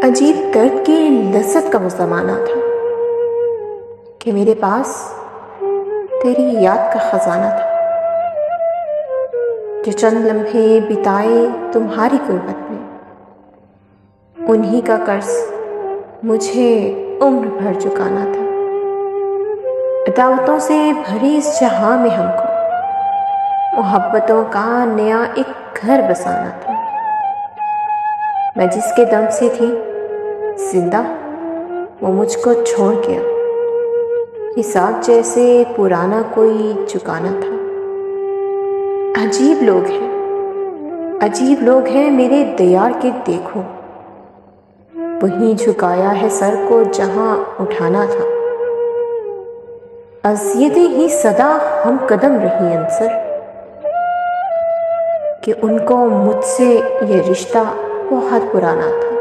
अजीब दर्द की लज्जत का वो ज़माना था कि मेरे पास तेरी याद का ख़जाना था, जो चंद लम्हे बिताए तुम्हारी गुर्बत में, उन्हीं का कर्ज मुझे उम्र भर चुकाना था। दावतों से भरी इस जहां में हमको मोहब्बतों का नया एक घर बसाना था। मैं जिसके दम से थी जिंदा, वो मुझको छोड़ गया। हिसाब जैसे पुराना कोई चुकाना था। अजीब लोग हैं मेरे दयार के देखो, वहीं झुकाया है सर को जहां उठाना था। अज़ियतें ही सदा हम कदम रही अंसर, कि उनको मुझसे ये रिश्ता बहुत पुराना था।